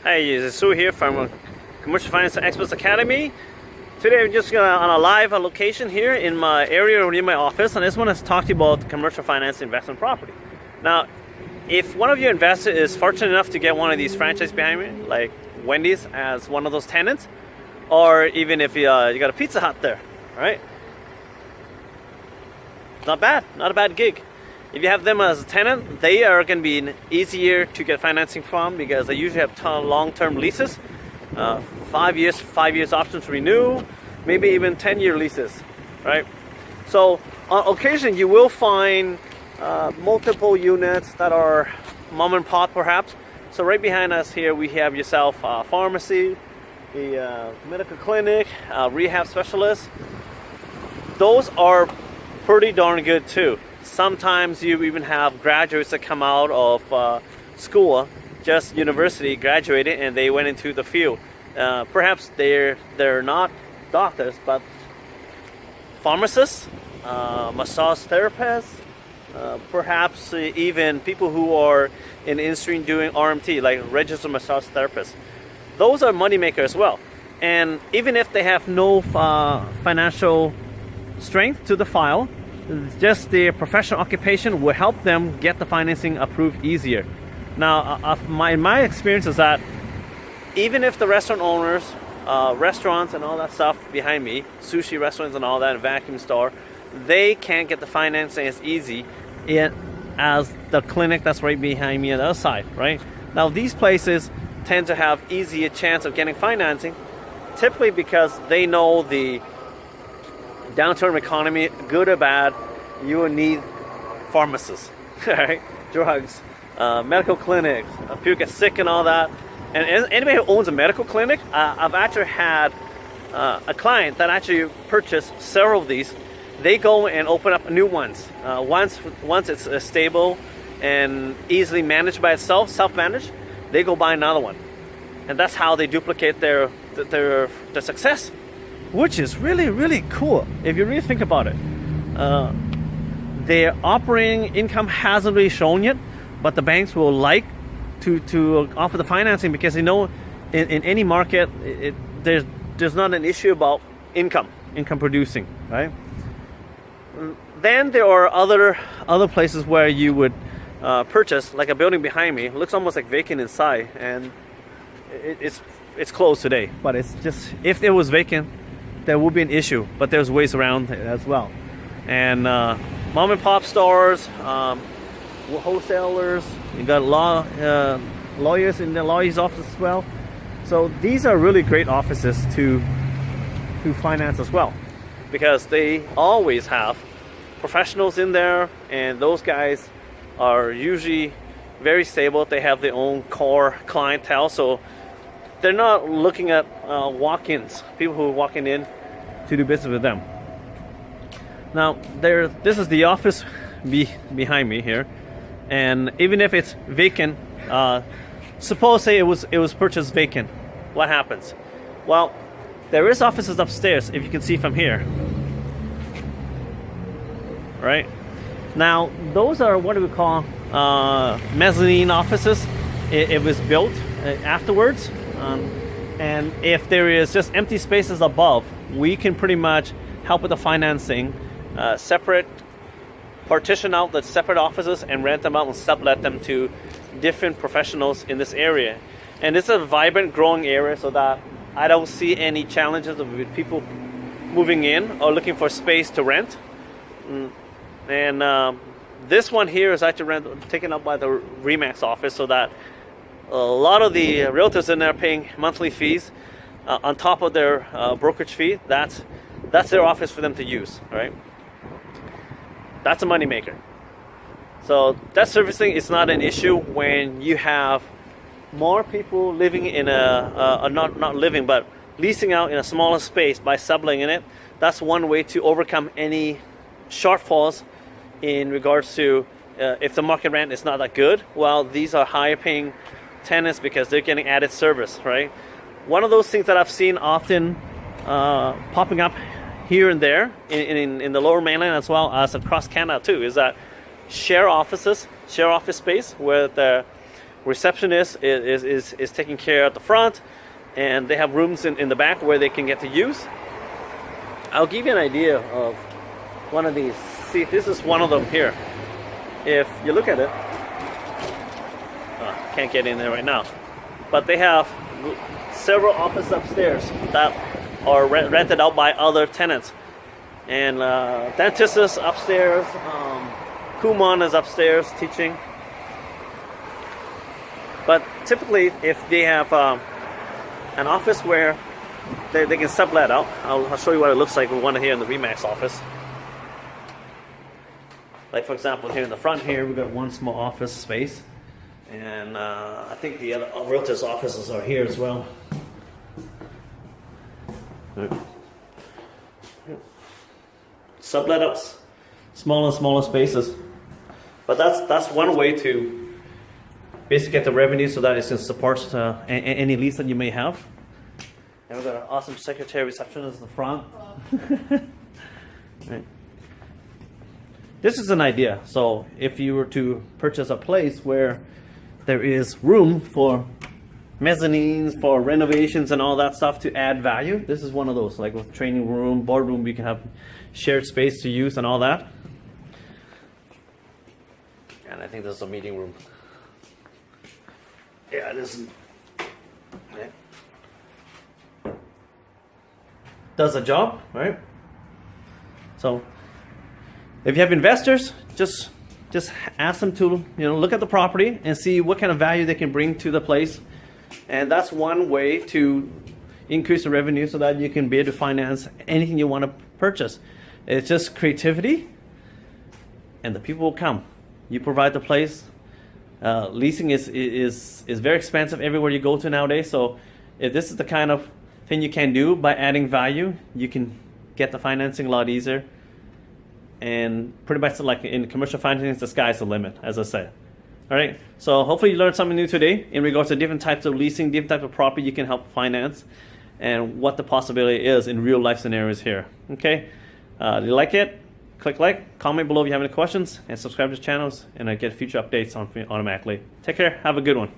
Hey, this is Sue here from Commercial Finance Experts Academy. Today I'm just on a live location here in my area near my office, and I just want to talk to you about commercial finance investment property. Now, if one of your investors is fortunate enough to get one of these franchises behind me, like Wendy's as one of those tenants, or even if you got a Pizza Hut there, right? Not bad, not a bad gig. If you have them as a tenant, they are going to be easier to get financing from because they usually have long-term leases, 5 years options to renew, maybe even 10-year leases, right? So on occasion you will find multiple units that are mom and pop perhaps. So right behind us here we have yourself a pharmacy, the medical clinic, rehab specialist. Those are pretty darn good too. Sometimes you even have graduates that come out of school, just university, graduated, and they went into the field. Perhaps they're not doctors, but pharmacists, massage therapists, perhaps even people who are in the industry doing RMT, like registered massage therapists. Those are money makers as well. And even if they have no financial strength to the file, just their professional occupation will help them get the financing approved easier. Now, my experience is that even if the restaurant owners, restaurants and all that stuff behind me, sushi restaurants and all that, and vacuum store, they can't get the financing as easy as the clinic that's right behind me on the other side, right? Now, these places tend to have easier chance of getting financing, typically because they know the downturn economy, good or bad, you will need pharmacists, right? Drugs, medical clinics, people get sick and all that. And anybody who owns a medical clinic, I've actually had a client that actually purchased several of these. They go and open up new ones. Once it's stable and easily managed by itself, self-managed, they go buy another one. And that's how they duplicate their success, which is really, really cool if you really think about it. Their operating income hasn't really shown yet, but the banks will like to offer the financing because they know in any market there's not an issue about income producing, right? Then there are other places where you would purchase, like a building behind me. It looks almost like vacant inside, and it's closed today. But it's just, if it was vacant, there would be an issue, but there's ways around it as well. And mom and pop stores, wholesalers, you got lawyers in the lawyer's office as well. So these are really great offices to finance as well, because they always have professionals in there, and those guys are usually very stable. They have their own core clientele, so they're not looking at walk-ins, people who are walking in to do business with them. Now, this is the office behind me here, and even if it's vacant, suppose say it was purchased vacant, what happens? Well, there is offices upstairs, if you can see from here. Right? Now, those are what we call mezzanine offices. It was built afterwards. And if there is just empty spaces above, we can pretty much help with the financing, separate, partition out the separate offices and rent them out and sublet them to different professionals in this area. And it's a vibrant, growing area, so that I don't see any challenges with people moving in or looking for space to rent. And this one here is actually taken up by the RE/MAX office, so that a lot of the realtors in there are paying monthly fees on top of their brokerage fee. That's their office for them to use, right? That's a moneymaker. So debt servicing is not an issue when you have more people living in not living, but leasing out in a smaller space by subletting it. That's one way to overcome any shortfalls in regards to if the market rent is not that good. Well, these are higher paying tenants because they're getting added service, right? One of those things that I've seen often popping up here and there in the lower mainland as well as across Canada too is that share office space where the Receptionist is taking care at the front, and they have rooms in the back where they can get to use. I'll give you an idea of one of these. See, this is one of them here. If you look at it, can't get in there right now, but they have several offices upstairs that are rented out by other tenants. And dentist is upstairs, Kumon is upstairs teaching. But typically, if they have an office where they can sublet out, I'll show you what it looks like with one here in the Remax office. Like for example, here in the front here, we've got one small office space. And I think the other realtors' offices are here as well. Sublet outs, smaller and smaller spaces. But that's one way to basically get the revenue so that it can support any lease that you may have. And we've got an awesome secretary receptionist in the front. Right. This is an idea. So if you were to purchase a place where there is room for mezzanines, for renovations and all that stuff to add value, this is one of those. Like with training room, boardroom, you can have shared space to use and all that. And I think this is a meeting room. Yeah, it is. Yeah. Does a job, right? So if you have investors, just ask them to look at the property and see what kind of value they can bring to the place. And that's one way to increase the revenue so that you can be able to finance anything you want to purchase. It's just creativity, and the people will come. You provide the place. Leasing is very expensive everywhere you go to nowadays. So if this is the kind of thing you can do by adding value, you can get the financing a lot easier. And pretty much like in commercial financing, the sky's the limit, as I said. All right, so hopefully you learned something new today in regards to different types of leasing, different types of property you can help finance, and what the possibility is in real life scenarios here. Okay, do you like it? Click like, comment below if you have any questions, and subscribe to the channels, and I get future updates automatically. Take care, have a good one.